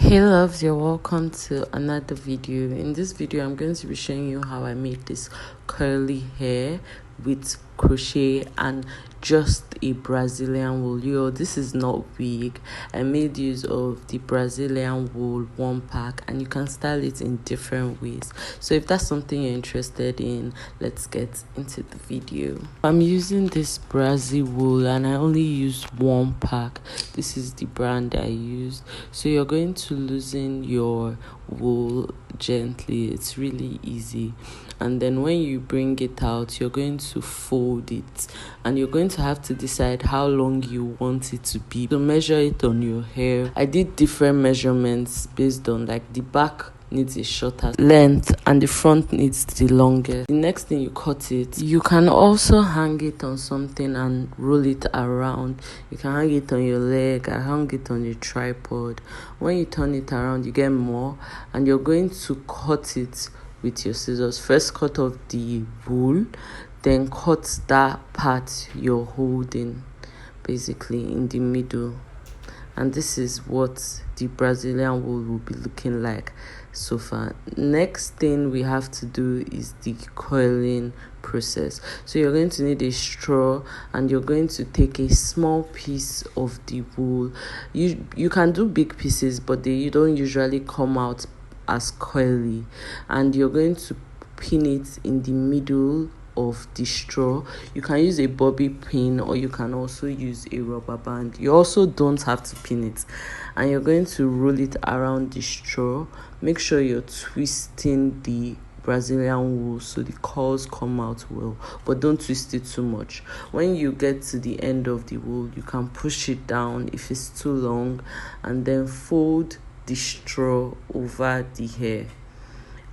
Hey loves, you're welcome to another video. In this video I'm going to be showing you how I made this curly hair with crochet and just a Brazilian wool. This is not wig. I made use of the Brazilian wool 1 pack, and you can style it in different ways. So if that's something you're interested in, let's get into the video. I'm using this Brazil wool and I only used 1 pack. This is the brand I used. So you're going to loosen your wool gently. It's really easy, and then when you bring it out, you're going to fold it, and you're going to have to decide how long you want it to be. So measure it on your hair. I did different measurements based on, like, the back needs a shorter length and the front needs the longest. The next thing, you cut it. You can also hang it on something and roll it around. You can hang it on your leg. I hung it on a tripod. When you turn it around, you get more, and you're going to cut it with your scissors. First cut off the wool, then cut that part you're holding basically in the middle, and this is what the Brazilian wool will be looking like so far. Next thing we have to do is the coiling process. So you're going to need a straw, and you're going to take a small piece of the wool. You can do big pieces, but you don't usually come out as coily, and you're going to pin it in the middle of the straw. You can use a bobby pin, or you can also use a rubber band. You also don't have to pin it, and you're going to roll it around the straw. Make sure you're twisting the Brazilian wool so the curls come out well, but don't twist it too much. When you get to the end of the wool, you can push it down if it's too long, and then fold the straw over the hair.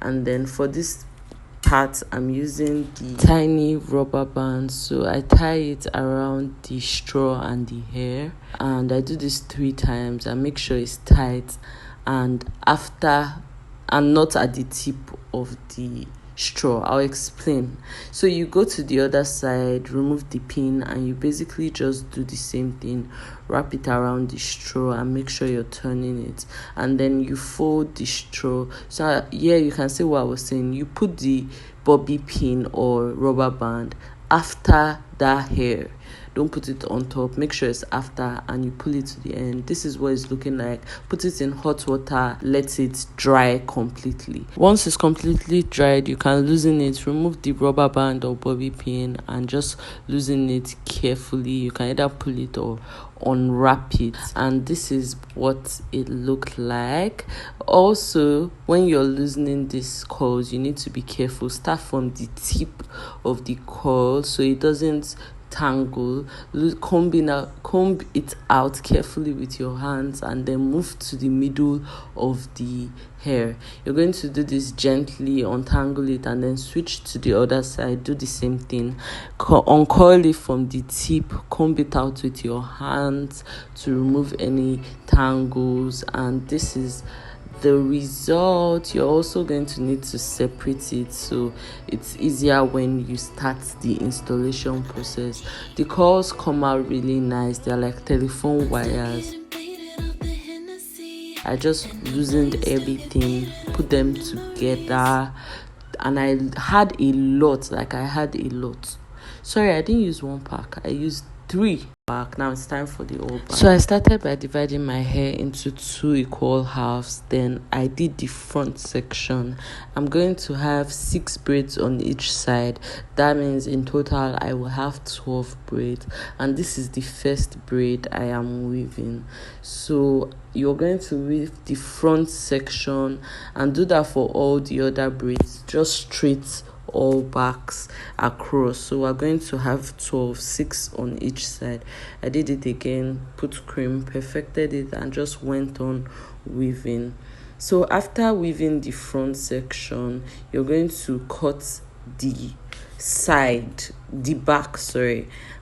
And then for this part, I'm using the tiny rubber band, so I tie it around the straw and the hair, and I do this 3 times. I make sure it's tight and not at the tip of the straw. I'll explain. So you go to the other side, remove the pin, and you basically just do the same thing. Wrap it around the straw and make sure you're turning it, and then you fold the straw. So yeah, you can see what I was saying. You put the bobby pin or rubber band after that hair. Don't put it on top. Make sure it's after, and you pull it to the end. This is what it's looking like. Put it in hot water. Let it dry completely. Once it's completely dried, you can loosen it. Remove the rubber band or bobby pin and just loosen it carefully. You can either pull it or unwrap it, and this is what it looked like. Also, when you're loosening these curls, you need to be careful. Start from the tip of the curl so it doesn't tangle. Comb it out carefully with your hands, and then move to the middle of the hair. You're going to do this gently, untangle it, and then switch to the other side. Do the same thing. Uncoil it from the tip, comb it out with your hands to remove any tangles, and this is the result. You're also going to need to separate it so it's easier when you start the installation process. The curls come out really nice. They're like telephone wires. I just loosened everything, put them together, and I had a lot. Sorry, I didn't use 1 pack. I used 3 pack. Now it's time for the whole pack. So I started by dividing my hair into 2 equal halves. Then I did the front section. I'm going to have 6 braids on each side. That means in total I will have 12 braids, and this is the first braid I am weaving. So you're going to weave the front section and do that for all the other braids, just straight all backs across. So we're going to have 12, 6 on each side. I did it again, put cream, perfected it, and just went on weaving. So after weaving the front section, you're going to cut the back,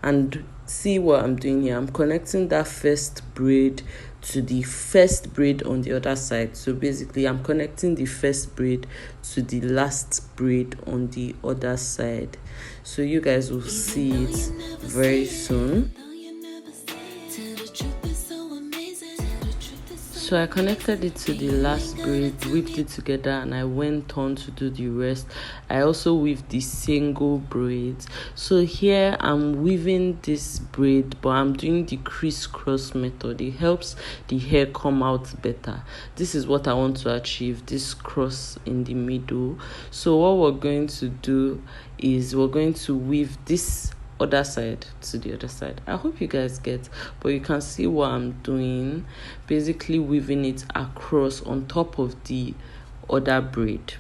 and see what I'm doing here. I'm connecting that first braid to the first braid on the other side. So basically I'm connecting the first braid to the last braid on the other side. So you guys will see it very soon. So So I connected it to the last braid, whipped it together, and I went on to do the rest. I also weaved the single braids. So here I'm weaving this braid, but I'm doing the crisscross method. It helps the hair come out better. This is what I want to achieve, this cross in the middle. So what we're going to do is we're going to weave this other side to the other side. I hope you guys get, but you can see what I'm doing, basically weaving it across on top of the other braid,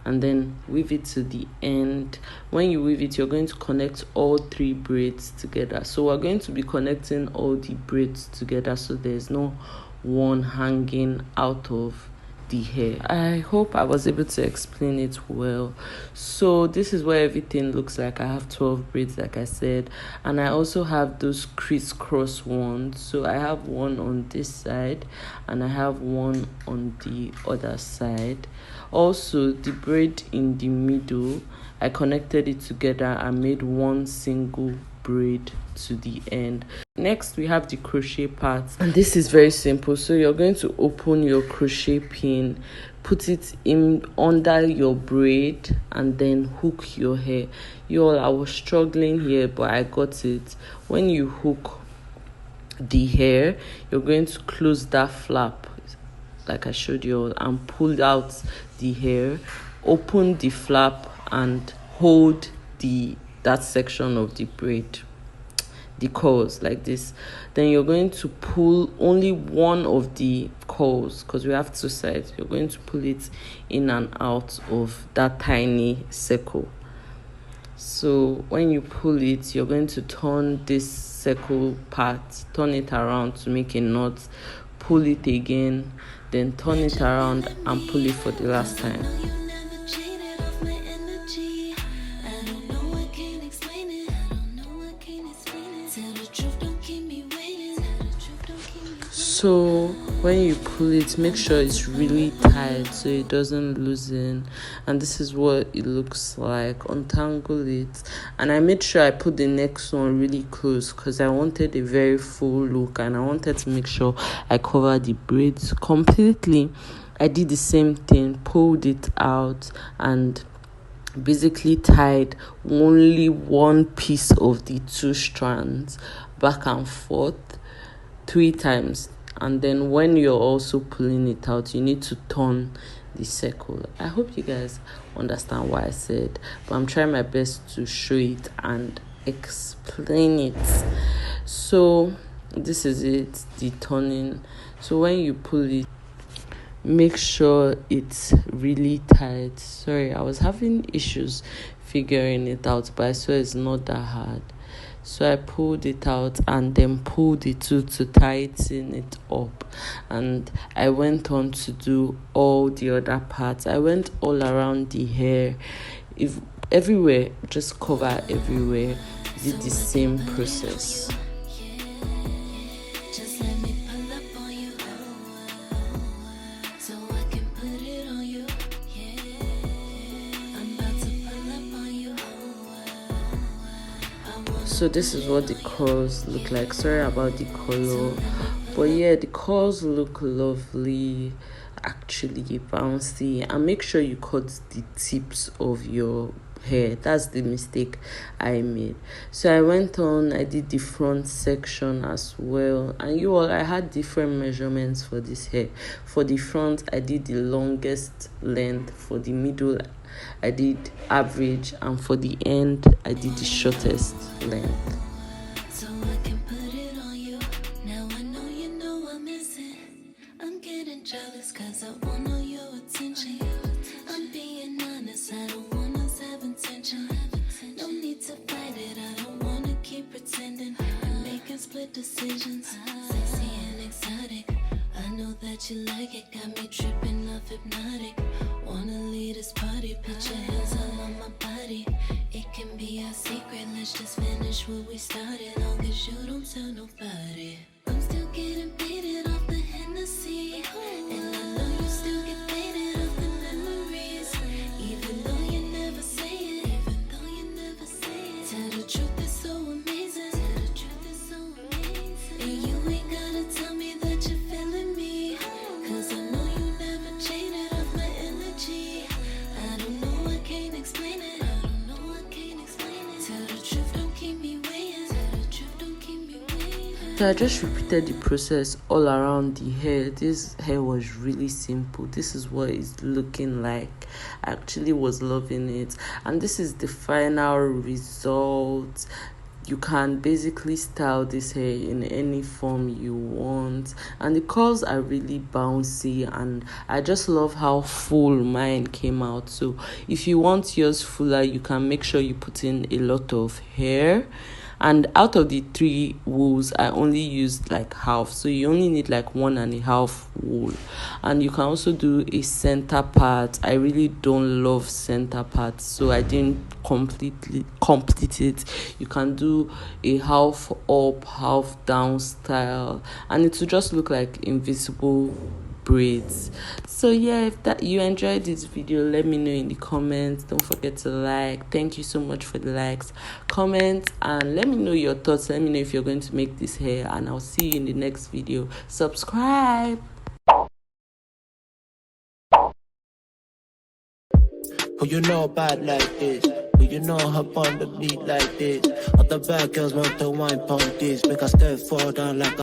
and then weave it to the end. When you weave it, you're going to connect all 3 braids together. So we're going to be connecting all the braids together, so there's no one hanging out of the hair. I hope I was able to explain it well. So this is what everything looks like. I have 12 braids, like I said, and I also have those crisscross ones. So I have one on this side and I have one on the other side. Also, the braid in the middle, I connected it together and made one single braid to the end. Next, we have the crochet part, and this is very simple. So you're going to open your crochet pin, put it in under your braid, and then hook your hair. Y'all, I was struggling here, but I got it. When you hook the hair, you're going to close that flap like I showed you all and pull out the hair, open the flap and hold that section of the braid, the coils, like this. Then you're going to pull only one of the coils, because we have 2 sides. You're going to pull it in and out of that tiny circle. So when you pull it, you're going to turn this circle part, turn it around to make a knot, pull it again, then turn it around and pull it for the last time. So when you pull it, make sure it's really tight so it doesn't loosen, and this is what it looks like. Untangle it, and I made sure I put the next one really close because I wanted a very full look and I wanted to make sure I cover the braids completely. I did the same thing, pulled it out and basically tied only one piece of the 2 strands back and forth 3 times. And then when you're also pulling it out, you need to turn the circle. I hope you guys understand what I said, but I'm trying my best to show it and explain it. So this is it, the turning. So when you pull it, make sure it's really tight. Sorry, I was having issues figuring it out, but I swear it's not that hard. So I pulled it out and then pulled it to tighten it up, and I went on to do all the other parts. I went all around the hair, everywhere, just cover everywhere. Did the same process. So this is what the curls look like. Sorry about the color, but yeah, the curls look lovely, actually bouncy. And make sure you cut the tips of your hair. That's the mistake I made. So I went on, I did the front section as well, and you all, I had different measurements for this hair. For the front, I did the longest length. For the middle, I did average, and for the end, I did the shortest length. So I can put it on you. Now I know you know I'm missing. I'm getting jealous cause I want all your attention. I'm being honest, I don't want us having tension. No need to fight it, I don't want to keep pretending. I'm making split decisions, sexy and exotic. I know that you like it, got me tripping off hypnotic. Wanna lead this party, put your hands all on my body. It can be our secret, let's just finish what we started. Long as you don't tell nobody. I'm still getting faded off the Hennessy, and I know you still get faded off the memories. Even though you never say it, even though you never say it. Tell the truth is so amazing, tell the truth is so amazing. And you ain't gotta tell me that you're feeling me. So I just repeated the process all around the hair. This hair was really simple. This is what it's looking like. I actually was loving it, and this is the final result. You can basically style this hair in any form you want, and the curls are really bouncy, and I just love how full mine came out. So if you want yours fuller, you can make sure you put in a lot of hair. And out of the 3 wools, I only used like half, so you only need like 1.5 wool. And you can also do a center part. I really don't love center parts, so I didn't complete it. You can do a half up, half down style, and it will just look like invisible braids. So yeah, if that you enjoyed this video, let me know in the comments. Don't forget to like. Thank you so much for the likes, comment, and let me know your thoughts. Let me know if you're going to make this hair, and I'll see you in the next video. Subscribe. Who you know bad like this? Who you know hop on the beat like this? Other bad girls want to wine pon this. Make a step forward down like